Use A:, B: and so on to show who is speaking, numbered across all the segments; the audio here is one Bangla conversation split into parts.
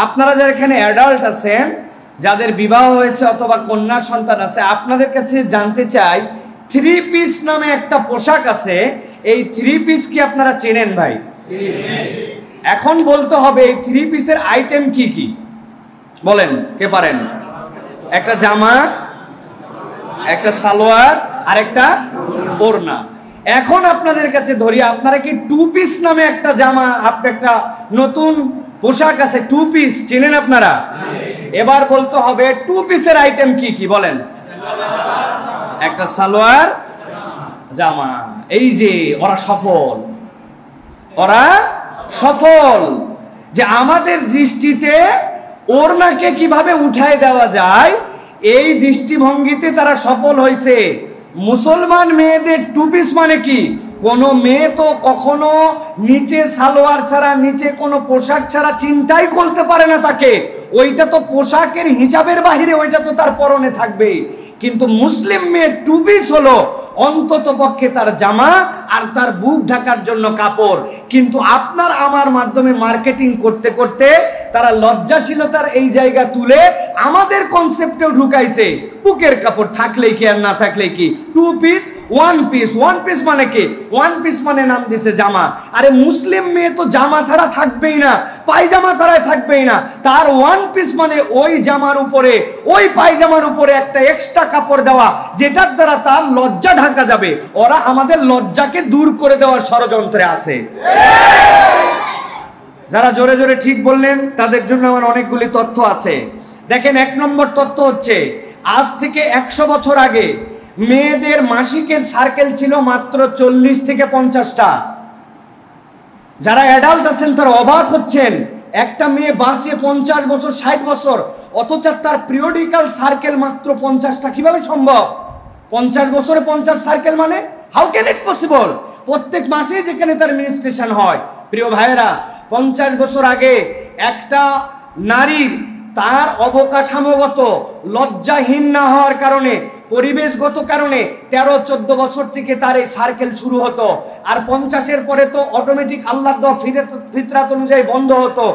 A: আপনারা যারা এখানে অ্যাডাল্ট আছেন, যাদের বিবাহ হয়েছে অথবা কন্যা সন্তান আছে, আপনাদের কাছে জানতে চাই, থ্রি পিস নামে একটা পোশাক আছে, এই থ্রি পিস কি আপনারা চেনেন ভাই? এখন বলতে হবে এই থ্রি পিসের আইটেম কি কি, বলেন কে পারেন? একটা জামা, একটা সালোয়ার, আর একটা ওড়না। এখন আপনাদের কাছে ধরি, আপনারা কি টু পিস নামে একটা জামা, একটা নতুন পোশাক আছে টু পিস, চেনেন আপনারা? এবার বলতে হবে টু পিসের আইটেম কি কি, বলেন? একটা সালোয়ার, জামা। এই যে ওরা সফল, ওরা সফল যে আমাদের দৃষ্টিতে ওড়নাকে কিভাবে উঠায় দেওয়া যায়, এই দৃষ্টিভঙ্গিতে তারা সফল হয়েছে। মুসলমান মেয়েদের টু পিস মানে কি? কোনো মেয়ে তো কখনো নিচে সালোয়ার ছাড়া, নিচে কোনো পোশাক ছাড়া চিন্তাই করতে পারে না তাকে, ওইটা তো পোশাকের হিসাবের বাহিরে, ওইটা তো তার পরনে থাকবে। কিন্তু মুসলিম মেয়ের টু পিস হলো অন্তত পক্ষে তার জামা আর তার বুক ঢাকার জন্য কাপড়। কিন্তু আপনার আমার মাধ্যমে মার্কেটিং করতে করতে তারা লজ্জাশীলতার এই জায়গা তুলে আমাদের কনসেপ্টেও ঢুকাইছে, বুকের কাপড় থাকলেই কি আর না থাকলেই কি, two piece, one piece. One piece মানে কি? ওয়ান পিস মানে নাম দিছে জামা। আরে মুসলিম মেয়ে তো জামা ছাড়া থাকবেই না, পায়জামা ছাড়াই থাকবেই না, তার ওয়ান পিস মানে ওই জামার উপরে, ওই পায়জামার উপরে একটা এক্সট্রা কাপড় দেওয়া, যেটার দ্বারা তার লজ্জা ঢাকা যাবে। ওরা আমাদের লজ্জাকে দূর করে দেওয়ার ষড়যন্ত্রে আছে। যারা জোরে জোরে ঠিক বললেন তাদের জন্য আমার অনেকগুলি তথ্য আছে। দেখেন, এক নম্বর তথ্য হচ্ছে, আজ থেকে 100 বছর আগে মেয়েদের মাসিকের সার্কেল ছিল মাত্র 40 থেকে 50টা। যারা অ্যাডাল্ট আছেন তারা অবাক হচ্ছেন, একটা মেয়ে বাঁচে 50 বছর, 60 বছর, অথচ তার পিরিয়ডিক্যাল সার্কেল মাত্র 50টা। কিভাবে সম্ভব? 50 বছরে 50 সার্কেল মানে হাউ ক্যান ইট পসিবল? প্রত্যেক মাসে যেখানে তার মেনস্ট্রুয়েশন হয়। প্রিয় ভাইয়েরা, 50 বছর আগে একটা নারীর তার অবকাঠামোগত লজ্জাহীন না হওয়ার কারণে, পরিবেশগত কারণে 13-14 বছর থেকে তার এই সার্কেল শুরু হতো। আর 50-এর পরে তো অটোমেটিক আল্লাহর দেওয়া ফিতরাত অনুযায়ী বন্ধ হতো।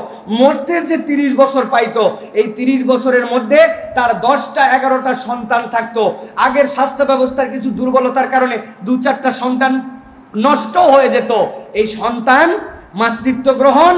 A: মধ্যের যে 30 বছর পাইতো, এই 30 বছরের মধ্যে তার 10টা-11টা সন্তান থাকতো। আগের স্বাস্থ্য ব্যবস্থার কিছু দুর্বলতার কারণে 2-4টা সন্তান নষ্ট হয়ে যেত। এই সন্তান মাতৃত্ব গ্রহণ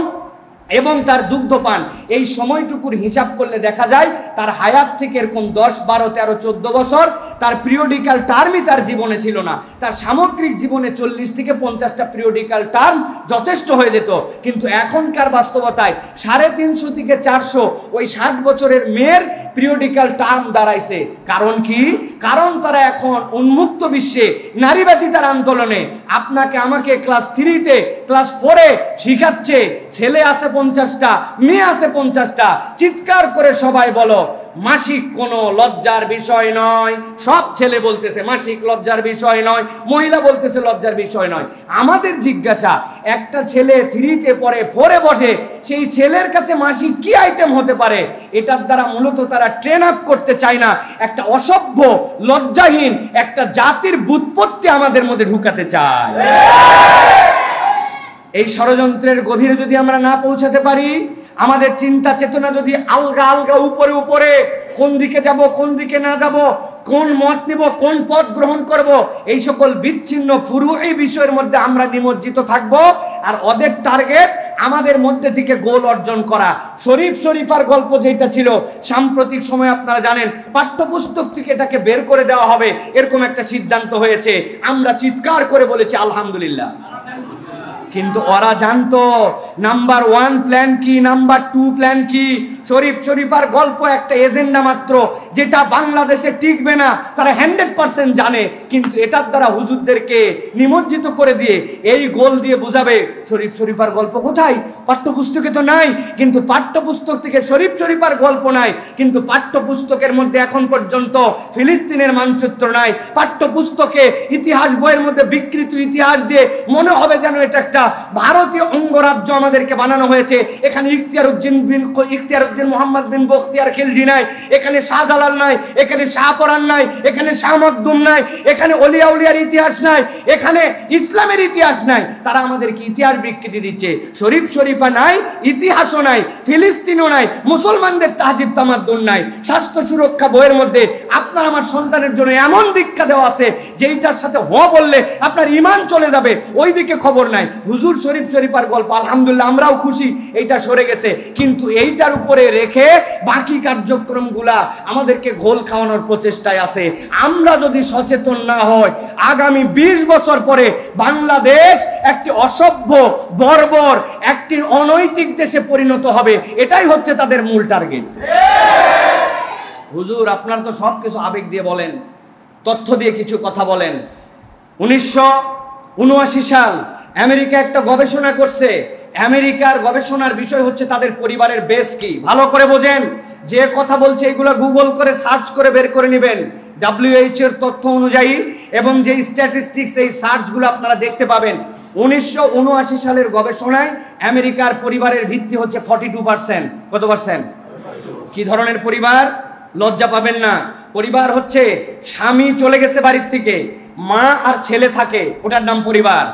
A: এবং তার দুগ্ধপান, এই সময়টুকুর হিসাব করলে দেখা যায় তার হায়াত থেকে এরকম 10, 12, 13, 14 বছর তার পিরিয়ডিক্যাল টার্মই তার জীবনে ছিল না। তার সামগ্রিক জীবনে 40 থেকে 50টা পিরিয়ডিক্যাল টার্ম যথেষ্ট হয়ে যেত। কিন্তু এখনকার বাস্তবতায় 350 থেকে 400 ওই 60 বছরের মেয়ের পিরিয়ডিক্যাল টার্ম দাঁড়াইছে। কারণ কি? কারণ তারা এখন উন্মুক্ত বিশ্বে নারীবাদী তার আন্দোলনে আপনাকে আমাকে ক্লাস 3-তে, ক্লাস 4-এ শিখাচ্ছে ছেলে আছে 50টা, মেয়ে আছে 50টা। চিৎকার করে সবাই বলো, মাসিক কোনো লজ্জার বিষয় নয়। সব ছেলে বলতেছে মাসিক লজ্জার বিষয় নয়, মহিলা বলতেছে লজ্জার বিষয় নয়। আমাদের জিজ্ঞাসা, একটা ছেলে 3-তে পড়ে, 4-এ বসে, সেই ছেলের কাছে মাসিক কি আইটেম হতে পারে? এটার দ্বারা মূলত তারা ট্রেন আপ করতে চায় না, একটা অসভ্য, লজ্জাহীন একটা জাতির ব্যুৎপত্তি আমাদের মধ্যে ঢুকাতে চায়। এই ষড়যন্ত্রের গভীরে যদি আমরা না পৌঁছাতে পারি, আমাদের চিন্তা চেতনা যদি আলগা আলগা, উপরে উপরে, কোন দিকে যাব, কোন দিকে না যাব, কোন মত নিব, কোন পথ গ্রহণ করব, এই সকল বিচ্ছিন্ন ফুরুই বিষয়ের মধ্যে আমরা নিমজ্জিত থাকব। আর ওদের টার্গেট আমাদের মধ্যে থেকে গোল অর্জন করা। শরীফ শরীফার গল্প যেটা ছিল, সাম্প্রতিক সময় আপনারা জানেন পাঠ্যপুস্তক থেকে এটাকে বের করে দেওয়া হবে, এরকম একটা সিদ্ধান্ত হয়েছে। আমরা চিৎকার করে বলেছি আলহামদুলিল্লাহ। কিন্তু ওরা জানতো নাম্বার 1 প্ল্যান কি, নাম্বার 2 প্ল্যান কি। শরীফ শরীফার গল্প একটা এজেন্ডা মাত্র, যেটা বাংলাদেশে টিকবে না তারা 100% জানে। কিন্তু এটার দ্বারা হুজুরদেরকে নিমজ্জিত করে দিয়ে এই গোল দিয়ে বুঝাবে শরীফ শরীফার গল্প কোথায়, পাঠ্যপুস্তকে তো নাই। কিন্তু পাঠ্যপুস্তক থেকে শরীফ শরীফার গল্প নাই, কিন্তু পাঠ্যপুস্তকের মধ্যে এখন পর্যন্ত ফিলিস্তিনের মানচিত্র নাই। পাঠ্যপুস্তকে ইতিহাস বইয়ের মধ্যে বিকৃত ইতিহাস দিয়ে মনে হবে যেন এটা একটা ভারতীয় অঙ্গরাজ্য আমাদেরকে বানানো হয়েছে। এখানে ইখতিয়ারউদ্দিন মোহাম্মদ বিন বখতিয়ার খিলজি নাই, এখানে শাহজালাল নাই, এখানে শাহপরান নাই, এখানে শাহ মখদুম নাই, এখানে অলিয়া উলিয়ার ইতিহাস নাই, এখানে ইসলামের ইতিহাস নাই। তারা আমাদেরকে ইতিহাস বিকৃতি দিচ্ছে। শরীফ শরীফা নাই, ইতিহাসও নাই, ফিলিস্তিনও নাই, মুসলমানদের তাহজিব তামাদ্দুন নাই। স্বাস্থ্য সুরক্ষা বইয়ের মধ্যে আপনার আমার সন্তানের জন্য এমন দীক্ষা দেওয়া আছে যেইটার সাথে হ বললে আপনার ঈমান চলে যাবে, ওই দিকে খবর নাই। হুজুর শরীফ শরীফার গল্প আলহামদুলিল্লাহ আমরাও খুশি এইটা সরে গেছে, কিন্তু এইটার উপরে রেখে বাকি কার্যক্রমগুলা আমাদেরকে ঘোল খাওয়ানোর প্রচেষ্টায় আছে। আমরা যদি সচেতন না হয়, আগামী 20 বছর পরে বাংলাদেশ একটি অসভ্য, বর্বর, একটি অনৈতিক দেশে পরিণত হবে। এটাই হচ্ছে তাদের মূল টার্গেট। হুজুর আপনারা তো সব কিছু আবেগ দিয়ে বলেন, তথ্য দিয়ে কিছু কথা বলেন। 1979 সাল আমেরিকা একটা গবেষণা করছে। আমেরিকার গবেষণার বিষয় হচ্ছে তাদের পরিবারের বেস কি। ভালো করে বোঝেন, যে কথা বলছে এগুলো গুগল করে সার্চ করে বের করে নেবেন। WHO এর তথ্য অনুযায়ী এবং যে স্ট্যাটিস্টিক্স, এই সার্চগুলো আপনারা দেখতে পাবেন। 1979 সালের গবেষণায় আমেরিকার পরিবারের ভিত্তি হচ্ছে 42%। কত পার্সেন্ট? কি ধরনের পরিবার? লজ্জা পাবেন না। পরিবার হচ্ছে স্বামী চলে গেছে বাড়ির থেকে, মা আর ছেলে থাকে, ওটার নাম পরিবার।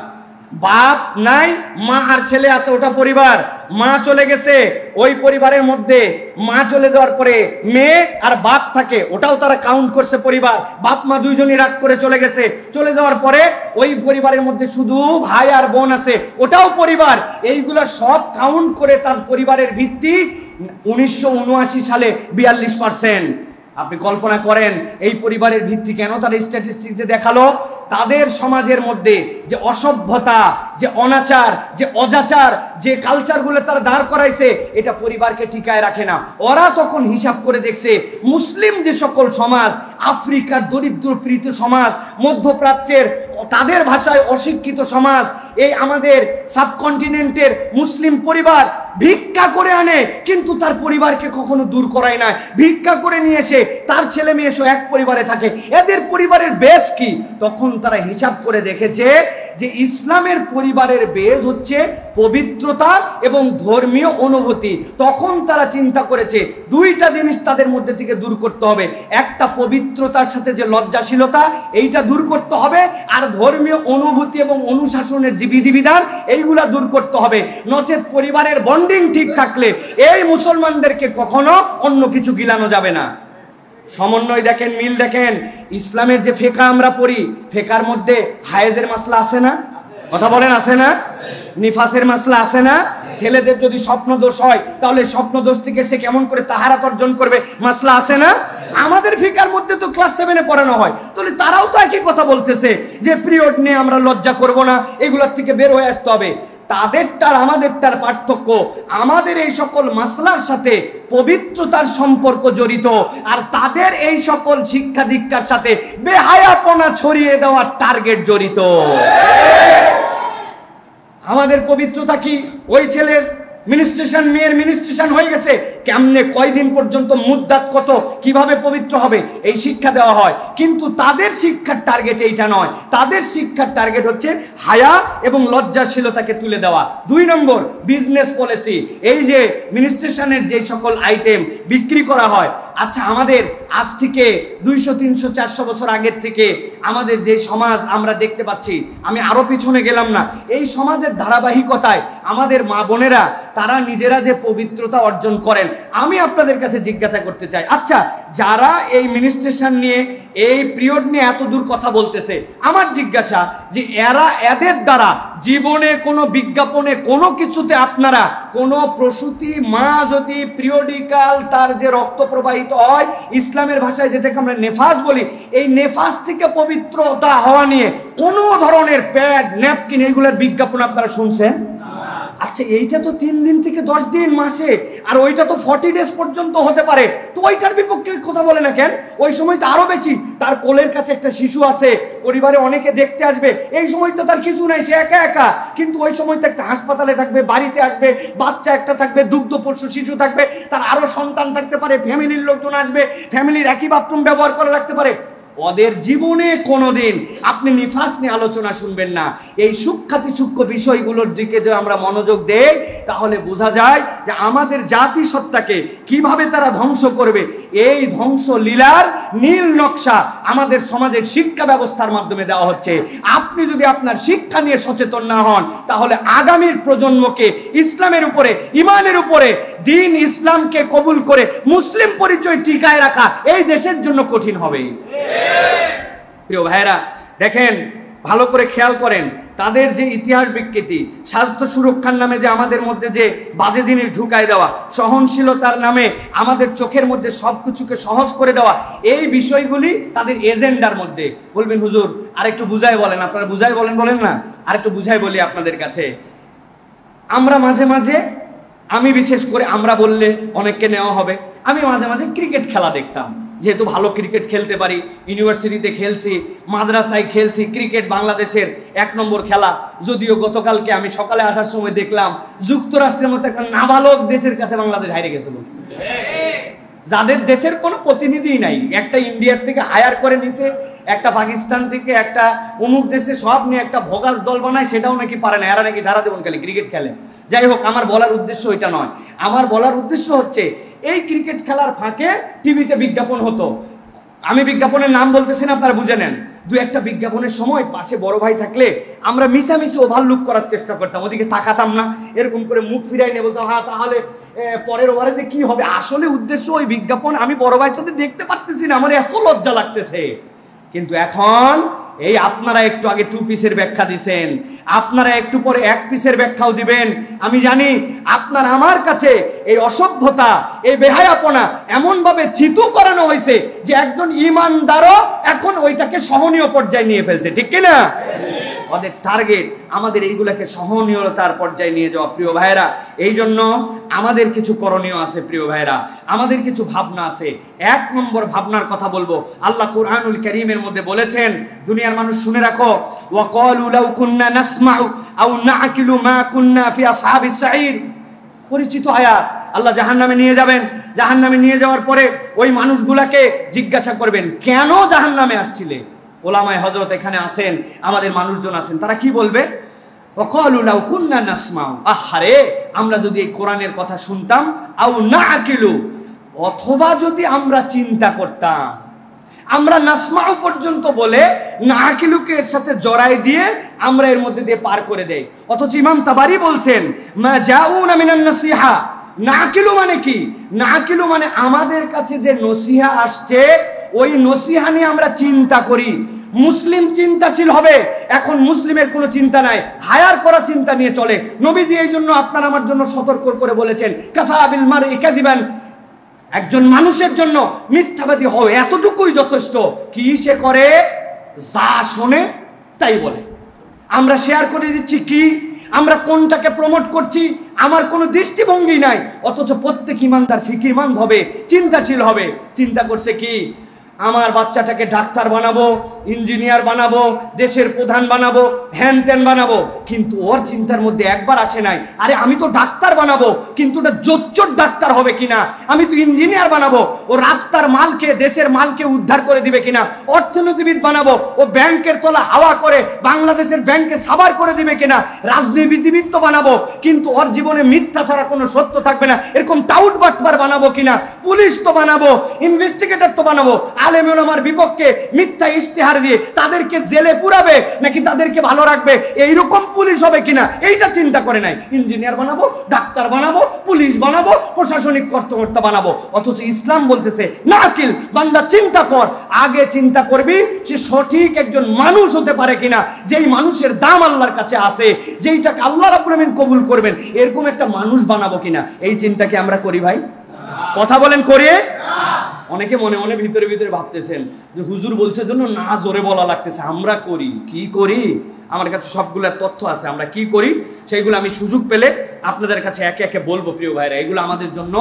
A: বাপ নাই, মা আর ছেলে আছে, ওটা পরিবার। মা চলে গেছে, ওই পরিবারের মধ্যে মা চলে যাওয়ার পরে মেয়ে আর বাপ থাকে, ওটাও তারা কাউন্ট করছে পরিবার। বাপ মা দুইজনই রাগ করে চলে গেছে, চলে যাওয়ার পরে ওই পরিবারের মধ্যে শুধু ভাই আর বোন আছে, ওটাও পরিবার। এইগুলো সব কাউন্ট করে তার পরিবারের ভিত্তি 1979 সালে 42%। আপনি কল্পনা করেন এই পরিবারের ভিত্তি কেন তারা স্ট্যাটিস্টিক্সে দেখালো? তাদের সমাজের মধ্যে যে অসভ্যতা, যে অনাচার, যে অজাচার, যে কালচারগুলো তারা দাঁড় করাইছে, এটা পরিবারকে টিকায় রাখে না। ওরা তখন হিসাব করে দেখছে মুসলিম যে সকল সমাজ, আফ্রিকার দরিদ্র পীড়িত সমাজ, মধ্যপ্রাচ্যের তাদের ভাষায় অশিক্ষিত সমাজ, এই আমাদের সাবকন্টিনেন্টের মুসলিম পরিবার ভিক্ষা করে আনে, কিন্তু তার পরিবারকে কখনো দূর করায় না। ভিক্ষা করে নিয়ে এসে তার ছেলে মেয়ে এসে এক পরিবারে থাকে, এদের পরিবারের বেস কি? তখন তারা হিসাব করে দেখেছে যে ইসলামের পরিবারের বেস হচ্ছে পবিত্রতা এবং ধর্মীয় অনুভূতি। তখন তারা চিন্তা করেছে দুইটা জিনিস তাদের মধ্যে থেকে দূর করতে হবে। একটা পবিত্রতার সাথে যে লজ্জাশীলতা, এইটা দূর করতে হবে, আর ধর্মীয় অনুভূতি এবং অনুশাসনের যে বিধিবিধান, এইগুলা দূর করতে হবে। নচেত পরিবারের বন্ডিং ঠিক থাকলে এই মুসলমানদেরকে কখনো অন্য কিছু গিলানো যাবে না। সমন্বয় দেখেন, মিল দেখেন। ইসলামের যে ফেকা আমরা পড়ি, ফেকার মধ্যে হায়েজের মাসলা আছে না? কথা বলেন, আছে না? নিফাসের মাসলা আছে না? ছেলেদের যদি স্বপ্ন দোষ হয় তাহলে স্বপ্ন দোষ থেকে সে কেমন করে তাহারাত অর্জন করবে, মাসলা আছে না? আমাদের ফিকার মধ্যে তো ক্লাস 7-এ পড়ানো হয়। তাহলে তারাও তো একই কথা বলতেছে যে পিরিয়ড নিয়ে আমরা লজ্জা করব না, এগুলোর থেকে বের হয়ে আসতে হবে। তাদেরটার আমাদেরটার পার্থক্য, আমাদের এই সকল মাসলার সাথে পবিত্রতার সম্পর্ক জড়িত, আর তাদের এই সকল শিক্ষা দীক্ষার সাথে বেহায়াপনা ছড়িয়ে দেওয়ার টার্গেট জড়িত। আমাদের পবিত্রতা কি? ওই ছেলের মিনিস্ট্রেশন, মেয়ের মিনিস্ট্রেশন হয়ে গেছে, কেমনে কয়দিন পর্যন্ত মুদ্দাত কত, কিভাবে পবিত্র হবে, এই শিক্ষা দেওয়া হয়। কিন্তু তাদের শিক্ষার টার্গেট এইটা নয়। তাদের শিক্ষার টার্গেট হচ্ছে হায়া এবং লজ্জাশীলতাকে তুলে দেওয়া। 2 নম্বর, বিজনেস পলিসি। এই যে মিনিস্ট্রেশনের যে সকল আইটেম বিক্রি করা হয়, আচ্ছা আমাদের আজ থেকে 200, 300, 400 বছর আগের থেকে আমাদের যে সমাজ আমরা দেখতে পাচ্ছি, আমি আরো পিছনে গেলাম না, এই সমাজের ধারাবাহিকতায় আমাদের মা বোনেরা তারা নিজেরা যে পবিত্রতা অর্জন করেন, আমি আপনাদের কাছে জিজ্ঞাসা করতে চাই, আচ্ছা যারা এই মিনিস্ট্রেশন নিয়ে, এই পিরিয়ড নিয়ে এত দূর কথা বলতেছে, আমার জিজ্ঞাসা যে এরা এদের দ্বারা জীবনে কোনো বিজ্ঞাপনে কোনো কিছুতে আপনারা কোনো প্রসূতি মা যদি পিরিয়ডিক্যাল তার যে রক্ত প্রবাহিত হয়, ইসলামের ভাষায় যেটাকে আমরা নেফাস বলি, এই নেফাস থেকে পবিত্রতা হওয়া নিয়ে কোনো ধরনের প্যাড, ন্যাপকিন, এইগুলোর বিজ্ঞাপন আপনারা শুনছেন? আচ্ছা এইটা তো 3 দিন থেকে 10 দিন মাসে, আর ওইটা তো 40 ডেজ পর্যন্ত হতে পারে, তো ওইটার বিপক্ষে কথা বলে না কেন? ওই সময় তো আরো বেশি, তার কোলের কাছে একটা শিশু আছে, পরিবারে অনেকে দেখতে আসবে, এই সময় তো তার কিছু নাই, সে একা একা, কিন্তু ওই সময় তো একটা হাসপাতালে থাকবে, বাড়িতে আসবে, বাচ্চা একটা থাকবে, দুগ্ধ পশু শিশু থাকবে, তার আরো সন্তান থাকতে পারে, ফ্যামিলির লোকজন আসবে, ফ্যামিলির একই বাথরুম ব্যবহার করা লাগতে পারে। ওদের জীবনে কোনোদিন আপনি নিফাস নিয়ে আলোচনা শুনবেন না। এই সূক্ষ্ম বিষয়গুলোর দিকে যে আমরা মনোযোগ দেই, তাহলে বোঝা যায় যে আমাদের জাতিসত্তাকে কিভাবে তারা ধ্বংস করবে। এই ধ্বংস লীলার নীল নকশা আমাদের সমাজের শিক্ষা ব্যবস্থার মাধ্যমে দেওয়া হচ্ছে। আপনি যদি আপনার শিক্ষা নিয়ে সচেতন না হন, তাহলে আগামীর প্রজন্মকে ইসলামের উপরে, ইমানের উপরে, দিন ইসলামকে কবুল করে মুসলিম পরিচয় টিকায় রাখা এই দেশের জন্য কঠিন হবে। প্রিয় ভাইরা, দেখেন, ভালো করে খেয়াল করেন, তাদের যে ইতিহাস বিকৃতি, স্বাস্থ্য সুরক্ষার নামে যে আমাদের মধ্যে যে বাজে জিনিস ঢুকাই দেওয়া, সহনশীলতার নামে আমাদের চোখের মধ্যে সব কিছুকে সহজ করে দেওয়া, এই বিষয়গুলি তাদের এজেন্ডার মধ্যে। বলবেন হুজুর আরেকটু বুঝাই বলেন, আপনারা বুঝাই বলেন না, আরেকটু বুঝাই বলি আপনাদের কাছে। আমরা মাঝে মাঝে, আমি বিশেষ করে আমরা বললে অনেককে নেওয়া হবে, আমি মাঝে মাঝে ক্রিকেট খেলা দেখতাম, যেহেতু ভালো ক্রিকেট খেলতে পারি, ইউনিভার্সিটিতে খেলছি, মাদ্রাসায় খেলছি। ক্রিকেট বাংলাদেশের 1 নম্বর খেলা। যদিও গতকালকে আমি সকালে আসার সময় দেখলাম যুক্তরাষ্ট্রের মতো একটা নাবালক দেশের কাছে বাংলাদেশ হারিয়ে গেছিল, যাদের দেশের কোনো প্রতিনিধি নাই। একটা ইন্ডিয়ার থেকে হায়ার করে নিছে, একটা পাকিস্তান থেকে, একটা অমুক দেশে, সব নিয়ে একটা ভগাস দল বানায়, সেটাও নাকি পারে না। এরা নাকি সারা জীবন খালি ক্রিকেট খেলে। যাই হোক, আমার বলার উদ্দেশ্য ওইটা নয়। আমার বলার উদ্দেশ্য হচ্ছে, এই ক্রিকেট খেলার ফাঁকে টিভিতে বিজ্ঞাপন হতো। আমি বিজ্ঞাপনের নাম বলতেছি না, আপনারা বুঝে নেন। 2-1টা বিজ্ঞাপনের সময় পাশে বড় ভাই থাকলে আমরা মিশামিশি ওভারলুক করার চেষ্টা করতাম, ওদিকে তাকাতাম না, এরকম করে মুখ ফিরাই নিয়ে বলতাম, হ্যাঁ তাহলে পরের ওভারে যে কি হবে। আসলে উদ্দেশ্য ওই বিজ্ঞাপন আমি বড় ভাইয়ের সাথে দেখতে পারতেছি না, আমার এত লজ্জা লাগতেছে। কিন্তু এখন এই আপনারা একটু আগে 2 পিসের ব্যাখ্যা দিছেন, আপনারা একটু পরে 1 পিসের ব্যাখ্যাও দিবেন। আমি জানি আপনার আমার কাছে এই অসভ্যতা, এই বেহায়াপনা এমনভাবে থিতু করানো হয়েছে যে একজন ইমানদারও এখন ওইটাকে সহনীয় পর্যায়ে নিয়ে ফেলছে, ঠিক কিনা? ওদের টার্গেট আমাদের এইগুলাকে সহনীয়তার পর্যায়ে নিয়ে যাওয়া। প্রিয় ভাইরা, এই জন্য আমাদের কিছু করণীয় আছে। প্রিয় ভাইরা, আমাদের কিছু ভাবনা আছে। 1 নম্বর ভাবনার কথা বলবো। আল্লাহ কুরআনুল কারীমের মধ্যে বলেছেন, দুনিয়ার মানুষ শুনে রাখো, ওয়াকালু লাউ কুন্না নাসমাউ আও নাআকিলু মা কুন্না ফি আসহাবিস সাঈর। পরিচিত আয়াত। আল্লাহ জাহান্নামে নিয়ে যাবেন, জাহান্নামে নিয়ে যাওয়ার পরে ওই মানুষগুলাকে জিজ্ঞাসা করবেন, কেন জাহান্নামে আসছিলে? ওলামায়ে হযরত এখানে আছেন, আমাদের মানুষজন আছেন, তারা কি বলবে? ওয়াকালু লাউ কুন্না নাসমাউ, আহারে আমরা যদি এই কোরআনের কথা শুনতাম, আও নাআকিলু, অথবা যদি আমরা চিন্তা করতাম। আমরা নাসমাউ পর্যন্ত বলে নাআকিলুকে এর সাথে জড়াই দিয়ে আমরা এর মধ্যে দিয়ে পার করে দেই। অথচ ইমাম তাবারি বলছেন, মা জাউনা মিনান নাসিহা, নাআকিলু মানে কি? নাআকিলু মানে আমাদের কাছে যে নসিহা আসছে, ওই নসিহা নিয়ে আমরা চিন্তা করি। মুসলিম চিন্তাশীল হবে। এখন মুসলিমের কোনো চিন্তা নাই, হায়ার করা চিন্তা নিয়ে চলে। নবীজি এই জন্য আপনার আমার জন্য সতর্ক করে বলেছেন, কাফা বিল মারই কাযিবান, একজন মানুষের জন্য মিথ্যাবাদী হও এতটুকুই যথেষ্ট। কি সে করে? যা শোনে তাই বলে। আমরা শেয়ার করে দিচ্ছি কি, আমরা কোনটাকে প্রমোট করছি, আমার কোনো দৃষ্টিভঙ্গি নাই। অথচ প্রত্যেক ইমানদার ফিকিরমান হবে, চিন্তাশীল হবে। চিন্তা করছে কি, আমার বাচ্চাটাকে ডাক্তার বানাবো, ইঞ্জিনিয়ার বানাবো, দেশের প্রধান বানাবো, হ্যান ত্যান বানাবো। কিন্তু ওর চিন্তার মধ্যে একবার আসে নাই, আরে আমি তো ডাক্তার বানাবো, কিন্তু ওটা জোচ্চোর ডাক্তার হবে কিনা। আমি তো ইঞ্জিনিয়ার বানাবো, ও রাস্তার মালকে, দেশের মালকে উদ্ধার করে দিবে কিনা। অর্থনীতিবিদ বানাবো, ও ব্যাংকের তলা হাওয়া করে বাংলাদেশের ব্যাংকে সাবার করে দিবে কিনা। রাজনীতিবিদ তো বানাবো, কিন্তু ওর জীবনে মিথ্যা ছাড়া কোনো সত্য থাকবে না, এরকম টাউট বাটপার বানাবো কিনা। পুলিশ তো বানাবো, ইনভেস্টিগেটর তো বানাবো, আলেম ওলামার বিপক্ষে মিথ্যা ইশতেহার দিয়ে তাদেরকে জেলে পুরাবে নাকি তাদেরকে ভালো রাখবে, এইরকম পুলিশ হবে কিনা এইটা চিন্তা করে নাই। ইঞ্জিনিয়ার বানাবো, ডাক্তার বানাবো, পুলিশ বানাবো, প্রশাসনিক কর্মকর্তা বানাবো। অথচ ইসলাম বলতেছে না, আকিল বান্দা চিন্তা কর, আগে চিন্তা করবি সে সঠিক একজন মানুষ হতে পারে কিনা, যেই মানুষের দাম আল্লাহর কাছে আছে, যেইটাকে আল্লাহ রাব্বুল আমিন কবুল করবেন, এরকম একটা মানুষ বানাবো কিনা। এই চিন্তা কি আমরা করি ভাই? কথা বলেন, করে? অনেকে মনে মনে ভিতরে ভিতরে ভাবতেছেন যে হুজুর বলছে জন্য না জোরে বলা লাগতেছে। আমরা করি, কি করি? আমার কাছে সবগুলোর তথ্য আছে, আমরা কি করি সেইগুলো আমি সুযোগ পেলে আপনাদের কাছে একে একে বলবো। প্রিয় ভাইরা, এগুলো আমাদের জন্য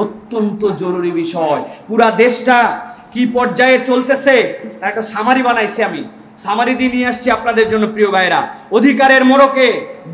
A: অত্যন্ত জরুরি বিষয়। পুরা দেশটা কি পর্যায়ে চলতেছে একটা সামারি বানাইছি আমি, সামারি দিয়ে নিয়ে আসছি আপনাদের জন্য। প্রিয় ভাইরা, অধিকারের মোড়কে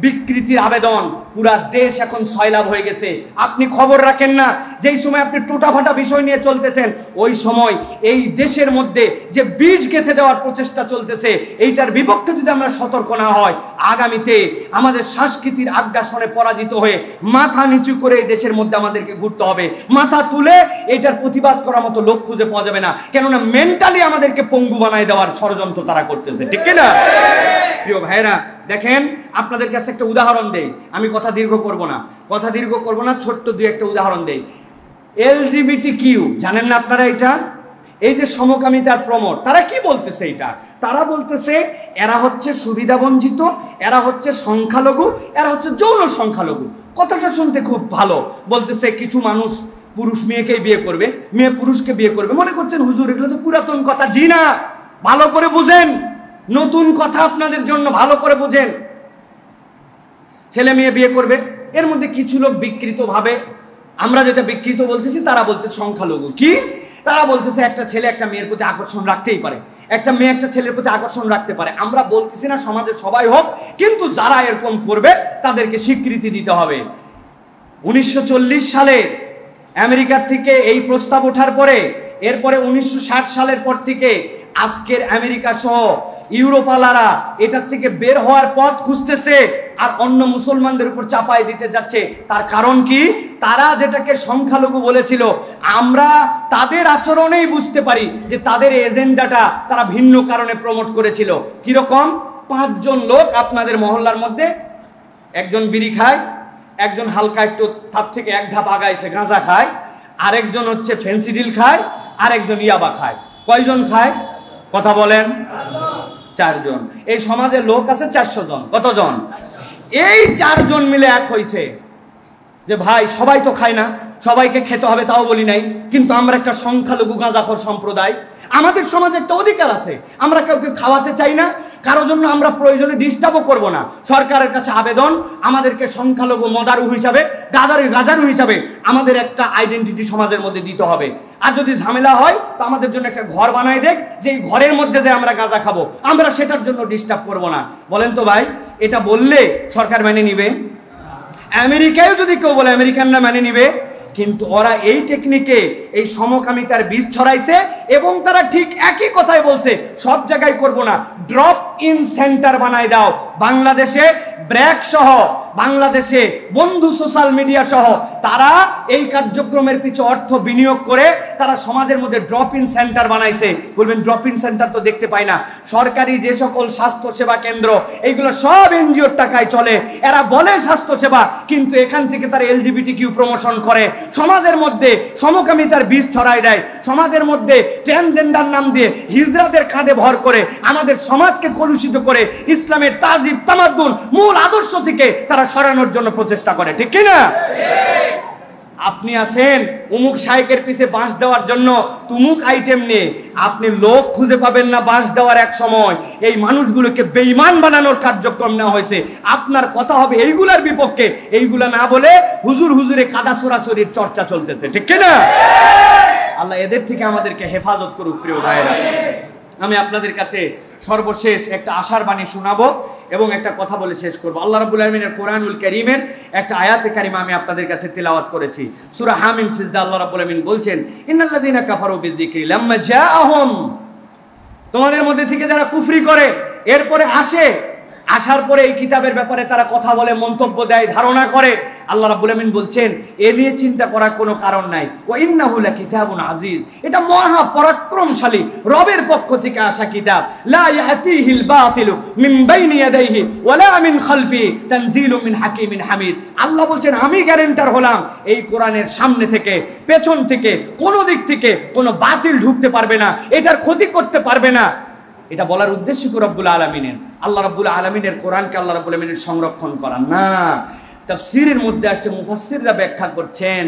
A: বিকৃতির আবেদন পুরা দেশ এখন সয়লাভ হয়ে গেছে। আপনি খবর রাখেন না, যেই সময় আপনি টুটাফাটা বিষয় নিয়ে চলতেছেন, ওই সময় এই দেশের মধ্যে যে বীজ গেঁথে দেওয়ার প্রচেষ্টা চলতেছে, এইটার বিপক্ষে যদি আমরা সতর্ক না হয়, আগামীতে আমাদের সংস্কৃতির আগ্রাসনে পরাজিত হয়ে মাথা নিচু করে এই দেশের মধ্যে আমাদেরকে ঘুরতে হবে। মাথা তুলে এটার প্রতিবাদ করার মতো লোক খুঁজে পাওয়া যাবে না, কেননা মেন্টালি আমাদেরকে পঙ্গু বানায় দেওয়ার ষড়যন্ত্র তারা করতেছে, ঠিক কিনা? প্রিয় ভাইরা, দেখেন আপনাদের কাছে একটা উদাহরণ দেই, আমি কথা দীর্ঘ করব না, ছোট্ট দুই একটা উদাহরণ দেই। LGBTQ জানেন না আপনারা? এটা এই যে সমকামিতার প্রমোট, তারা কি বলতেছে? এটা তারা বলতেছে এরা হচ্ছে সুবিধাবঞ্চিত, এরা হচ্ছে সংখ্যালঘু, এরা হচ্ছে যৌন সংখ্যালঘু। কথাটা শুনতে খুব ভালো। বলতেছে কিছু মানুষ পুরুষ মেয়েকে বিয়ে করবে, মেয়ে পুরুষকে বিয়ে করবে। মনে করছেন হুজুর এগুলো তো পুরাতন কথা। জি না, ভালো করে বুঝেন, নতুন কথা আপনাদের জন্য, ভালো করে বুঝেন। ছেলে মেয়ে বিয়ে করবে, এর মধ্যে কিছু লোক বিকৃত ভাবে, আমরা যেটা বিকৃত বলতেছি, তারা বলতেছে সংখ্যালঘু। কি? তারা বলতেছে একটা ছেলে একটা মেয়ের প্রতি আকর্ষণ রাখতেই পারে, একটা মেয়ে একটা ছেলের প্রতি আকর্ষণ রাখতে পারে। আমরা বলতেছি না সমাজে সবাই হোক, কিন্তু যারা এরকম করবে তাদেরকে স্বীকৃতি দিতে হবে। 1940 সালে আমেরিকার থেকে এই প্রস্তাব ওঠার পরে, এরপরে 1960 সালের পর থেকে আজকের আমেরিকা সহ ইউরোপালারা এটার থেকে বের হওয়ার পথ খুঁজতেছে আর অন্য মুসলমানদের উপর চাপাই দিতে যাচ্ছে। তার কারণ কি? তারা যেটাকে সংখ্যালঘু বলেছিল, আমরা তাদের আচরণেই বুঝতে পারি যে তাদের এজেন্ডাটা তারা ভিন্ন কারণে প্রমোট করেছিল। কিরকম? 5 জন লোক আপনাদের মহল্লার মধ্যে, একজন বিড়ি খায়, একজন হালকা একটু তার থেকে এক ধাপ আগাইছে গাঁজা খায়, আরেকজন হচ্ছে ফেন্সিডিল খায়, আরেকজন ইয়াবা খায়। কয়জন খায়? কথা বলেন। 4 জন। এই সমাজে লোক আছে 400 জন। কতজন? এই 4 জন মিলে এক হয়েছে যে ভাই সবাই তো খায় না, সবাইকে খেতে হবে তাও বলি নাই, কিন্তু আমরা একটা সংখ্যালঘু গাঁজাখোর সম্প্রদায়, আমাদের সমাজে একটা অধিকার আছে, আমরা কাউকে খাওয়াতে চাই না, কারো জন্য আমরা প্রয়োজনে ডিস্টার্বও করব না। সরকারের কাছে আবেদন, আমাদেরকে সংখ্যালঘু মদারু হিসাবে, গাজারু হিসাবে আমাদের একটা আইডেন্টিটি সমাজের মধ্যে দিতে হবে। আর যদি ঝামেলা হয় তো আমাদের জন্য একটা ঘর বানায় দেখ, যে ঘরের মধ্যে যে আমরা গাঁজা খাবো, আমরা সেটার জন্য ডিস্টার্ব করব না। বলেন তো ভাই, এটা বললে সরকার মেনে নিবে? আমেরিকায় যদি কেউ বলে, আমেরিকানরা মেনে নিবে? কিন্তু ওরা এই টেকনিকে এই সমকামিতার বীজ ছড়াইছে এবং তারা ঠিক একই কথাই বলছে, সব জায়গায় করব না, ড্রপ ইন সেন্টার বানায় দাও। বাংলাদেশে ব্র্যাক সহ, বাংলাদেশে বন্ধু সোশ্যাল মিডিয়া সহ তারা এই কার্যক্রমের পিছু অর্থ বিনিয়োগ করে তারা সমাজের মধ্যে ড্রপ ইন সেন্টার বানাইছে। বলবেন ড্রপ ইন সেন্টার তো দেখতে পাই না। সরকারি যে সকল স্বাস্থ্য সেবা কেন্দ্র, এইগুলো সব এনজিওর টাকায় চলে। এরা বলে স্বাস্থ্য সেবা, কিন্তু এখান থেকে তারা LGBTQ প্রমোশন করে, সমাজের মধ্যে সমকামিতার বীজ ছড়ায় দেয়, সমাজের মধ্যে ট্রান্সজেন্ডার নাম দিয়ে হিজড়াদের কাঁধে ভর করে আমাদের সমাজকে কলুষিত করে ইসলামের তাজিব তামাদ্দুন মূল আদর্শ থেকে তারা সরানোর জন্য প্রচেষ্টা করে, ঠিক কি না? আপনি আছেন উমুক শাইকের পিছে বাঁশ দেওয়ার জন্য তুমুক আইটেম নিয়ে, আপনি লোক খুঁজে পাবেন না বাঁশ দেওয়ার। এক সময় এই মানুষগুলোকে বেঈমান বানানোর কার্যক্রম নেওয়া হয়েছে। আপনার কথা হবে এইগুলার বিপক্ষে, এইগুলা না বলে হুজুরে কাদা ছোড়াছড়ির চর্চা চলতেছে, ঠিক কি না? আল্লাহ এদের থেকে আমাদেরকে হেফাজত করুক। প্রিয় ভাইরা, আমি আপনাদের কাছে সর্বশেষ একটা আশার বাণী শোনাবো এবং একটা কথা বলে শেষ করবো। আল্লাহ রাব্বুল আলামিনের কোরআনুল কারীমের একটা আয়াতে কারিমা আমি আপনাদের কাছে তেলাওয়াত করেছি। সূরা হামিম সিজদা আল্লাহ রাব্বুল আলামিন বলছেন, ইন্নাল্লাযীনা কাফারু বিযিকরি লাম্মা জাআহুম, তোমাদের মধ্যে থেকে যারা কুফরি করে এরপরে আসার পরে এই কিতাবের ব্যাপারে তারা কথা বলে, মন্তব্য দেয়, ধারণা করে, আল্লাহ রাব্বুল আমিন বলছেন এ নিয়ে চিন্তা করার কোনো কারণ নাই। ওয়া ইন্নাহু লাকিতাবুন আজিজ, এটা মহা পরাক্রমশালী রবের পক্ষ থেকে আসা কিতাব। লা ইয়াতিহিল বাতিলু মিন বাইনি ইয়াদাইহি ওয়ালা মিন খালফি তানজিলুম মিন হাকিমিন হামিদ। আল্লাহ বলছেন আমি গ্যারান্টার হলাম, এই কোরআনের সামনে থেকে, পেছন থেকে, কোনো দিক থেকে কোনো বাতিল ঢুকতে পারবে না, এটার ক্ষতি করতে পারবে না। এটা বলার উদ্দেশ্য কি রব্বুল আলামিনের? আল্লাহ রাব্বুল আলামিনের কোরআনকে আল্লাহ রাব্বুল আলামিনের সংরক্ষণ করা না। তাফসীরের মধ্যে আসছে, মুফাসসিররা ব্যাখ্যা করছেন,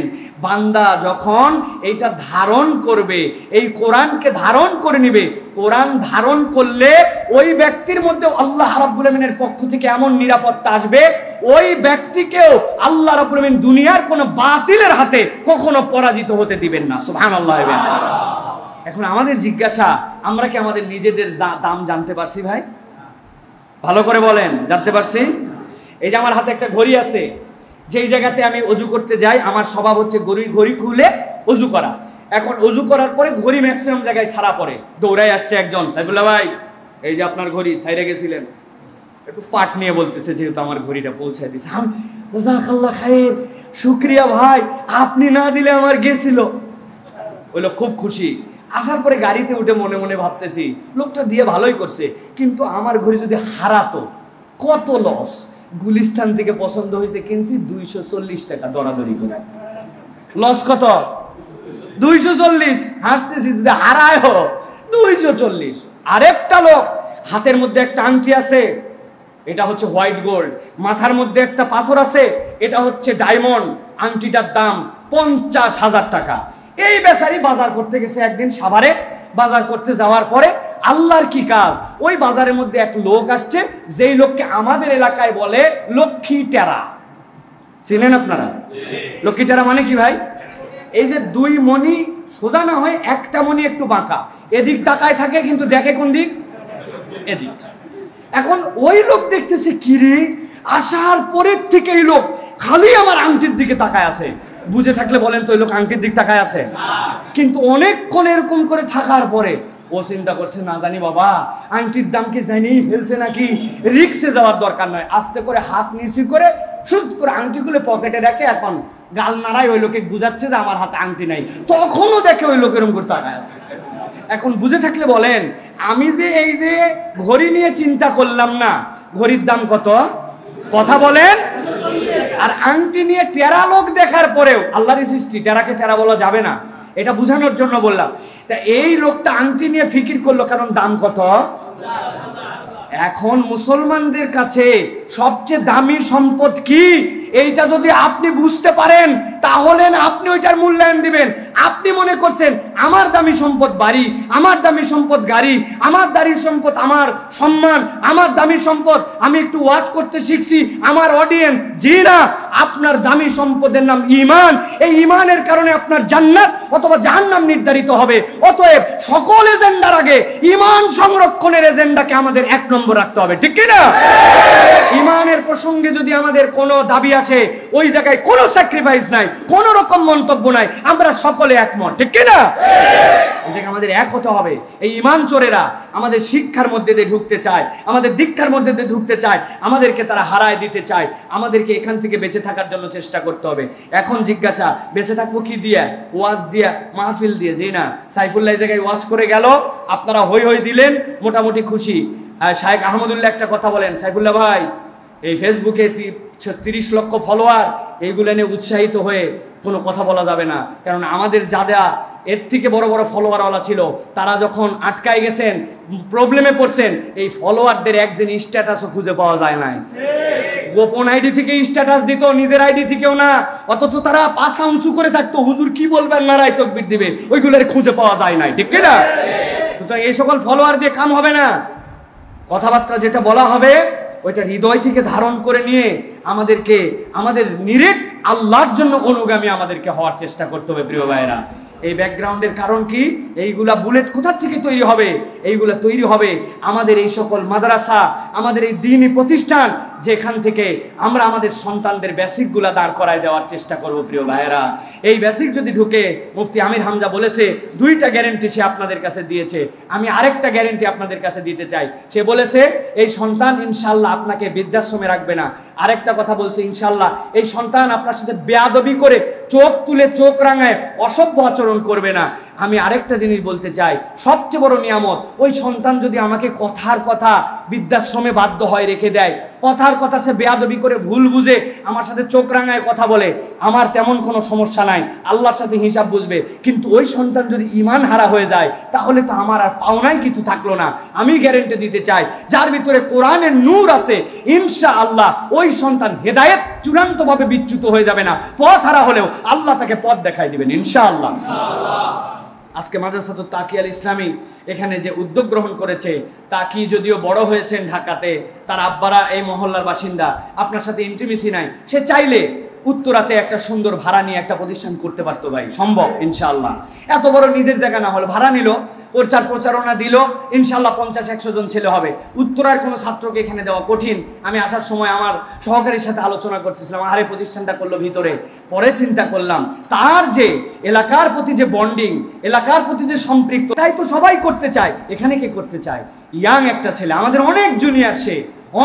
A: বান্দা যখন এইটা ধারণ করবে, এই কোরআনকে ধারণ করে নিবে, কোরআন ধারণ করলে ওই ব্যক্তির মধ্যে আল্লাহ রাব্বুল আলামিনের পক্ষ থেকে এমন নিরাপত্তা আসবে, ওই ব্যক্তিকেও আল্লাহ রাব্বুল আলামিন দুনিয়ার কোনো বাতিলের হাতে কখনো পরাজিত হতে দিবেন না। সুবহানাল্লাহ। এখন আমাদের জিজ্ঞাসা, আমরা কি আমাদের নিজেদের দাম জানতে পারছি ভাই? ভালো করে বলেন, জানতে পারছি? এই যে আমার হাতে একটা ঘড়ি আছে, যেই জায়গাতে আমি অজু করতে যাই আমার স্বভাব হচ্ছে ঘড়ি খুলে অজু করা। এখন অজু করার পরে ঘড়ি ম্যাক্সিমাম জায়গায় ছাড়া পড়ে, দৌড়াই আসছে একজন, সাইফুল্লাহ ভাই এই যে আপনার ঘড়ি ছাইরে গেছিলেন, একটু পাট নিয়ে বলতেছে যেহেতু আমার ঘড়িটা পৌঁছায় দিছে। জাযাকাল্লাহ খাইর, শুকরিয়া ভাই, আপনি না দিলে আমার গেছিল। ওই লোক খুব খুশি। আসার পরে গাড়িতে উঠে মনে মনে ভাবতেছি লোকটা দিয়ে ভালোই করছে, কিন্তু আমার ঘড়ি যদি হারাতো কত লস। গুলিস্তান থেকে পছন্দ হয়েছে কিনছি 240 টাকা দরাদরি করে, লস কত? 240। হাসতেছি, যদি হারায় 240। আরেকটা লোক হাতের মধ্যে একটা আংটি আছে, এটা হচ্ছে হোয়াইট গোল্ড, মাথার মধ্যে একটা পাথর আছে, এটা হচ্ছে ডায়মন্ড, আংটিটার দাম 50,000 টাকা। এই বেচারি বাজার করতে গেছে একদিন সাভারে। বাজার করতে যাওয়ার পরে আল্লাহর কি কাজ, ওই বাজারের মধ্যে এক লোক আসছে, যেই লোককে আমাদের এলাকায় বলে লক্ষ্মী টেরা। চিনেন আপনারা লক্ষ্মী টেরা মানে কি ভাই? এই যে দুই মণি সোজা না হয় একটা মণি একটু বাঁকা, এদিক তাকায় থাকে কিন্তু দেখে কোন দিক? এদিক। এখন ওই লোক দেখতেছে কিরে, আসার পরের থেকে এই লোক খালি আমার আংটির দিকে তাকায় আছে। বুঝে থাকলে বলেন তো, ওই লোক আংটির দিক তাকায় আছে। কিন্তু অনেকক্ষণ এরকম করে থাকার পরে ও চিন্তা করছে, না জানি বাবা আংটির দাম কি জানিয়ে ফেলছে নাকি, রিক্সে যাওয়ার দরকার নয়, আস্তে করে হাত নিচু করে শুট করে আংটিগুলো পকেটে রাখে এখন গাল নাড়ায় ওই লোকে বুঝাচ্ছে যে আমার হাতে আংটি নাই। তখনও দেখে ওই লোক এরকম করে তাকায় আছে। এখন বুঝে থাকলে বলেন, আমি যে এই যে ঘড়ি নিয়ে চিন্তা করলাম না, ঘড়ির দাম কত? কথা বলেন। আর আংটি নিয়ে টেরা লোক দেখার পরেও, আল্লাহর সৃষ্টি, টেরাকে টেরা বলা যাবে না, এটা বোঝানোর জন্য বললাম। তা এই লোকটা আংটি নিয়ে ফিকির করলো, কারণ দাম কত? এখন মুসলমানদের কাছে সবচেয়ে দামি সম্পদ কি, এইটা যদি আপনি বুঝতে পারেন তাহলে আপনি ওইটার মূল্যায়ন দিবেন। আপনি মনে করছেন আমার দামি সম্পদ বাড়ি, আমার দামি সম্পদ গাড়ি, আমার দামি সম্পদ আমার সম্মান, আমার দামি সম্পদ আমি একটু ওয়াজ করতে শিখছি, আমার অডিয়েন্স। জি না, আপনার দামি সম্পদের নাম ঈমান। এই ঈমানের কারণে আপনার জান্নাত অথবা জাহান্নাম নির্ধারিত হবে। অতএব সকল এজেন্ডার আগে ঈমান সংরক্ষণের এজেন্ডাকে আমাদের 1 নম্বর রাখতে হবে, ঠিক কি না? ঈমানের প্রসঙ্গে যদি আমাদের কোনো দাবি আসে, ওই জায়গায় কোনো স্যাক্রিফাইস নাই, কোনো রকম মন্তব্য নাই, আমরা সকলে একমত, ঠিক কি না? এই জায়গায় আমাদের এক হতে হবে। এই ঈমান চোরেরা আমাদের শিক্ষার মধ্যে দিয়ে ঢুকতে চায়, আমাদের দীক্ষার মধ্যে দিয়ে ঢুকতে চায়, আমাদেরকে তারা হারায় দিতে চায়। আমাদেরকে এখান থেকে বেঁচে থাকার জন্য চেষ্টা করতে হবে। এখন জিজ্ঞাসা, বেঁচে থাকবো কি দিয়া? ওয়াজ দিয়া, মাহফিল দিয়ে। জি না, সাইফুল্লাহ এই জায়গায় ওয়াজ করে গেল, আপনারা হই হই দিলেন, মোটামুটি খুশি। শায়েখ আহমদুল্লাহ একটা কথা বলেন, সাইফুল্লাহ ভাই এই ফেসবুকে 30 লক্ষ ফলোয়ার, এইগুলো নিয়ে উৎসাহিত হয়ে কোনো কথা বলা যাবে না। কারণ আমাদের যারা এর থেকে বড় বড় ফলোয়ারওয়ালা ছিল, তারা যখন আটকায় গেছেন, প্রবলেমে পড়ছেন, এই ফলোয়ারদের একদিন স্ট্যাটাসও খুঁজে পাওয়া যায় নাই। গোপন আইডি থেকে স্ট্যাটাস দিত, নিজের আইডি থেকেও না। অথচ তারা পাশা উঁচু করে থাকতো, হুজুর কি বলবেন, নারায় তাকবীর দিবে, ওইগুলোর খুঁজে পাওয়া যায় নাই, ঠিক না? সুতরাং এই সকল ফলোয়ার দিয়ে কাম হবে না। কথাবার্তা যেটা বলা হবে ওইটা হৃদয় থেকে ধারণ করে নিয়ে আমাদেরকে আমাদের নিরেট আল্লাহর জন্য অনুগামী আমাদেরকে হওয়ার চেষ্টা করতে হবে। প্রিয় ভাইয়েরা, এই ব্যাকগ্রাউন্ডের কারণ কি? এইগুলা বুলেট কোথা থেকে তৈরি হবে? এইগুলা তৈরি হবে আমাদের এই সকল মাদ্রাসা, আমাদের এই দ্বীনি প্রতিষ্ঠান, যেখান থেকে আমরা আমাদের সন্তানদের বেসিকগুলা দাঁড় করায় দেওয়ার চেষ্টা করব। প্রিয় ভাইয়েরা, এই বেসিক যদি ঢুকে, মুফতি আমির হামজা বলেছে 2টা গ্যারেন্টি সে আপনাদের কাছে দিয়েছে, আমি আরেকটা গ্যারেন্টি আপনাদের কাছে দিতে চাই। সে বলেছে এই সন্তান ইনশাল্লাহ আপনাকে বৃদ্ধাশ্রমে রাখবে না। আরেকটা কথা বলছে, ইনশাল্লাহ এই সন্তান আপনার সাথে বেয়াদবি করে চোখ তুলে চোখ রাঙায় অসভ্য আচরণ করবে না। আমি আরেকটা জিনিস বলতে চাই, সবচেয়ে বড় নিয়ামত, ওই সন্তান যদি আমাকে কথার কথা বৃদ্ধাশ্রমে বাধ্য হয় রেখে দেয়, কথার কথা সে বেয়াদবি করে ভুল বুঝে আমার সাথে চোখ রাঙায় কথা বলে, আমার তেমন কোনো সমস্যা নাই, আল্লাহর সাথে হিসাব বুঝবে। কিন্তু ওই সন্তান যদি ঈমান হারা হয়ে যায়, তাহলে তো আমার আর পাওনাই কিছু থাকলো না। আমি গ্যারেন্টি দিতে চাই, যার ভিতরে কোরআনের নূর আছে, ইনশাআল্লাহ ওই সন্তান হেদায়েত চূড়ান্তভাবে বিচ্যুত হয়ে যাবে না। পথ হারা হলেও আল্লাহ তাকে পথ দেখাই দিবেন ইনশাআল্লাহ। আজকে মাদ্রাসাতুত তাকি আল ইসলামী এখানে যে উদ্যোগ গ্রহণ করেছে, তাকি যদিও বড় হয়েছেন ঢাকাতে, তার আব্বারা এই মহল্লার বাসিন্দা, আপনার সাথে ইন্টিমেসি নাই, সে চাইলে উত্তরাতে একটা সুন্দর ভাড়া নিয়ে একটা প্রতিষ্ঠান করতে পারতো ভাই, সম্ভব ইনশাআল্লাহ। এত বড় নিজের জায়গা না হলে ভাড়া নিল, প্রচার প্রচারণা দিল, ইনশাল্লাহ 50-100 জন ছেলে হবে। উত্তরার কোনো ছাত্রকে এখানে দেওয়া কঠিন। আমি আসার সময় আমার সহকারীর সাথে আলোচনা করতেছিলাম, আরে প্রতিষ্ঠানটা করলো ভিতরে, পরে চিন্তা করলাম তার যে এলাকার প্রতি যে বন্ডিং, এলাকার প্রতি যে সম্পৃক্ত, তাই তো সবাই করতে চায়। এখানে কে করতে চায়? ইয়াং একটা ছেলে, আমাদের অনেক জুনিয়র, সে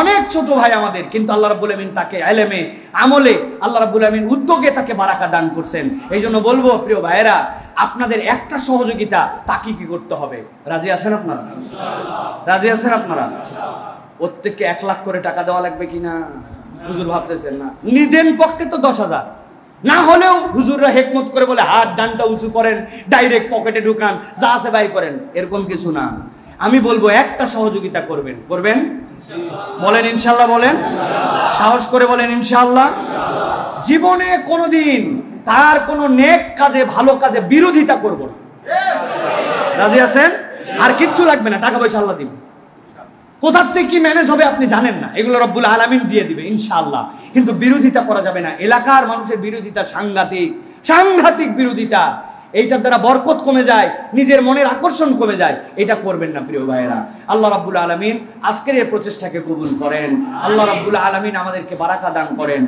A: অনেক ছোট ভাই আমাদের, কিন্তু আল্লাহ রাব্বুল আমিন তাকে ইলমে আমলে, আল্লাহ রাব্বুল আমিন উদ্যোগে তাকে বারাকা দান করছেন। এই জন্য বলবো প্রিয় ভাইয়েরা, আপনাদের একটা সহযোগিতা তাকে কি করতে হবে? রাজি আছেন আপনারা? রাজি আছেন আপনারা? প্রত্যেককে 1 লাখ করে টাকা দেওয়া লাগবে কিনা হুজুর ভাবতেছেন না? নিদেন পক্ষে তো 10,000, না হলেও হুজুররা হেকমত করে বলে হাত ডানটা উঁচু করেন, ডাইরেক্ট পকেটে ঢুকান, যা আছে বাই করেন, এরকম কিছু না। আমি বলবো একটা সহযোগিতা করবেন, করবেন? বলেন ইনশাল্লাহ, বলেন সাহস করে বলেন ইনশাল্লাহ। জীবনে কোনোদিন তার কোনো নেক কাজে, ভালো কাজে বিরোধিতা করব না। রাজি আছেন? আর কিচ্ছু লাগবে না, টাকা পয়সা আল্লাহ দিবে। কোথার থেকে কি ম্যানেজ হবে আপনি জানেন না, এগুলো রব্বুল আলামিন দিয়ে দিবে ইনশাআল্লাহ। কিন্তু বিরোধিতা করা যাবে না। এলাকার মানুষের বিরোধিতা সাংঘাতিক, সাংঘাতিক বিরোধিতা। এইটার দ্বারা বরকত কমে যায়, নিজের মনের আকর্ষণ কমে যায়। এটা করবেন না প্রিয় ভাইয়েরা। আল্লাহ রাব্বুল আলামিন আজকের এই প্রচেষ্টাকে কবুল করেন। আল্লাহ রাব্বুল আলামিন আমাদেরকে বারাকা দান করেন।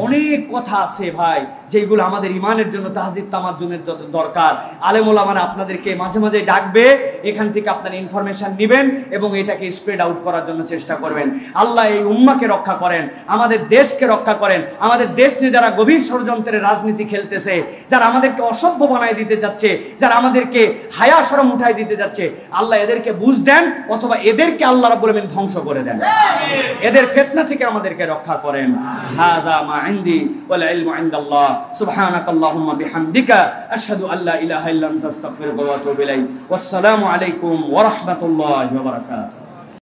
A: অনেক কথা আছে ভাই, যেগুলো আমাদের ইমানের জন্য, তাহজিব তামাজ্জুনের দরকার। আলেম ওলামারা আপনাদেরকে মাঝে মাঝে ডাকবে, এখান থেকে আপনারা ইনফরমেশন নেবেন এবং এটাকে স্প্রেড আউট করার জন্য চেষ্টা করবেন। আল্লাহ এই উম্মাহকে রক্ষা করেন, আমাদের দেশকে রক্ষা করেন। আমাদের দেশ নিয়ে যারা গভীর ষড়যন্ত্রের রাজনীতি খেলতেছে, যারা আমাদেরকে অসভ্য বানায় দিতে যাচ্ছে, যারা আমাদেরকে হায়া শরম উঠাই দিতে যাচ্ছে, আল্লাহ এদেরকে বুঝ দেন, অথবা এদেরকে আল্লাহ রাব্বুল আমিন ধ্বংস করে দেন। এদের ফিতনা থেকে আমাদেরকে রক্ষা করেন। হাযা মা ইনদি ওয়াল ইলমু ইনদাল্লাহ। সুবহানাকাল্লাহুম্মা বিহামদিকা আশহাদু আল্লা ইলাহা ইল্লা আনতা আস্তাগফিরুকা ওয়া আতুবু ইলাইক। ওয়াসসালামু আলাইকুম ওয়া রাহমাতুল্লাহি ওয়া বারাকাতুহু।